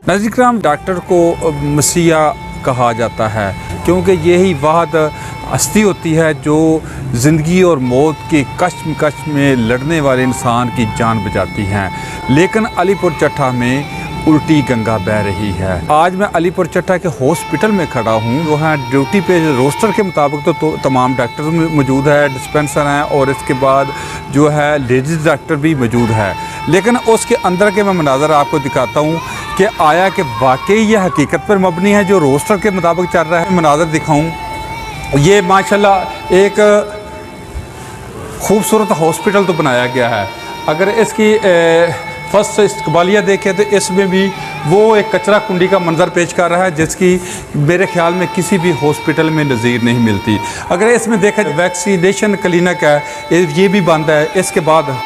नाज़रीन किराम, डॉक्टर को मसीहा कहा जाता है क्योंकि यही वाहद हस्ती होती है जो ज़िंदगी और मौत के कश्मकश में लड़ने वाले इंसान की जान बचाती हैं। लेकिन अलीपुर चट्टा में उल्टी गंगा बह रही है। आज मैं अलीपुर चट्टा के हॉस्पिटल में खड़ा हूँ। वहाँ ड्यूटी पे रोस्टर के मुताबिक तो तमाम डॉक्टर मौजूद है, डिस्पेंसर हैं और इसके बाद जो है लेडीज़ डॉक्टर भी मौजूद है। लेकिन उसके अंदर के मैं मनाज़र आपको दिखाता हूँ कि आया कि वाकई यह हकीकत पर मबनी है जो रोस्टर के मुताबिक चल रहा है। मनाज़र दिखाऊँ, ये माशाल्लाह एक खूबसूरत हॉस्पिटल तो बनाया गया है। अगर इसकी फर्स्ट इस्तकबालिया देखें तो इसमें भी वो एक कचरा कुंडी का मंजर पेश कर रहा है जिसकी मेरे ख्याल में किसी भी हॉस्पिटल में नज़ीर नहीं मिलती। अगर इसमें देखा जाए वैक्सीनेशन क्लिनिक है, ये भी बंद है। इसके बाद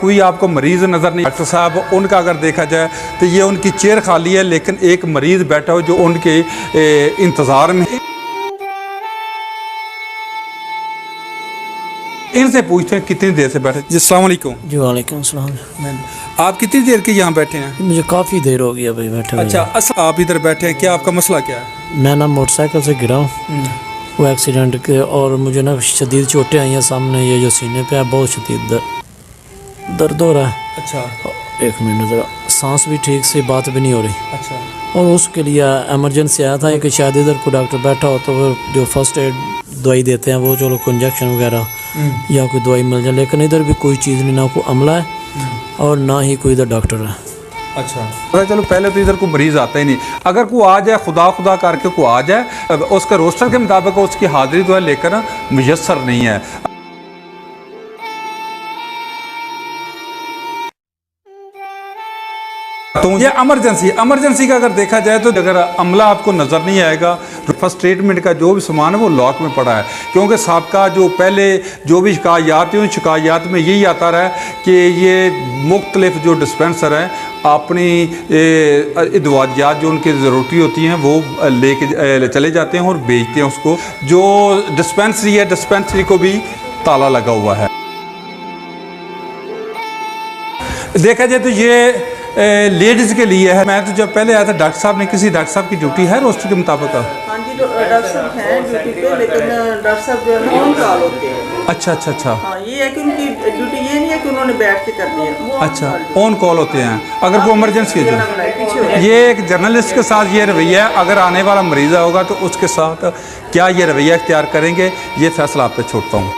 कोई आपको मरीज़ नज़र नहीं। डॉक्टर साहब उनका अगर देखा जाए तो ये उनकी चेयर खाली है, लेकिन एक मरीज़ बैठा हो जो उनके इंतज़ार में। इनसे पूछते हैं कितनी देर से बैठे। जी अस्सलाम वालेकुम। जी वालेकुम सलाम। आप कितनी देर के यहाँ बैठे हैं? मुझे काफ़ी देर हो गई अभी बैठे। अच्छा, आप इधर बैठे हैं, क्या आपका मसला क्या है? मैं ना मोटरसाइकिल से गिरा हूँ वो एक्सीडेंट के, और मुझे ना शदीद चोटें आई हैं। सामने ये जो सीने पे है बहुत शदीद दर्द हो रहा है। अच्छा, एक मिनट ज़रा, सांस भी ठीक से बात भी नहीं हो रही। अच्छा, और उसके लिए एमरजेंसी आया था कि शायद इधर को डॉक्टर बैठा हो तो वो जो फर्स्ट एड दवाई देते हैं वो चलो कोई इंजेक्शन वगैरह या कोई दवाई मिल जाए, लेकिन इधर भी कोई चीज़ नहीं, ना कोई अमला है और ना ही कोई इधर डॉक्टर है। अच्छा, पता चलो पहले तो इधर कोई मरीज़ आता ही नहीं। अगर कोई आ जाए, खुदा खुदा करके कोई आ जाए, उसका रोस्टर के मुताबिक उसकी हाज़िरी जो है लेकर मुयस्सर नहीं है। तो ये इमरजेंसी का अगर देखा जाए तो अगर अमला आपको नज़र नहीं आएगा, फर्स्ट ट्रीटमेंट का जो भी सामान है वो लॉक में पड़ा है। क्योंकि सबका जो पहले जो भी शिकायत है उन शिकायत में यही आता रहा है कि ये मुख्तलिफ जो डिस्पेंसर हैं अपनी दवाइयात जो उनकी ज़रूरती होती हैं वो लेके चले जाते हैं और बेचते हैं उसको। जो डिस्पेंसरी है, डिस्पेंसरी को भी ताला लगा हुआ है। देखा जाए तो ये लेडीज़ के लिए है। मैं तो जब पहले आया था डॉक्टर साहब ने, किसी डॉक्टर साहब की ड्यूटी है रोस्टर के मुताबिक? हाँ जी, डॉक्टर साहब हैं ड्यूटी पे, लेकिन डॉक्टर साहब जो है ना ऑन कॉल होते हैं। अच्छा। हाँ, ये है कि उनकी ड्यूटी ये नहीं है कि उन्होंने बैठ के करनी है, वो अच्छा, ऑन कॉल होते हैं अगर कोई इमरजेंसी हो जाए। ये एक जर्नलिस्ट के साथ ये रवैया है, अगर आने वाला मरीज़ होगा तो उसके साथ क्या ये रवैया इख्तियार करेंगे, ये फैसला आप पे छोड़ता हूँ।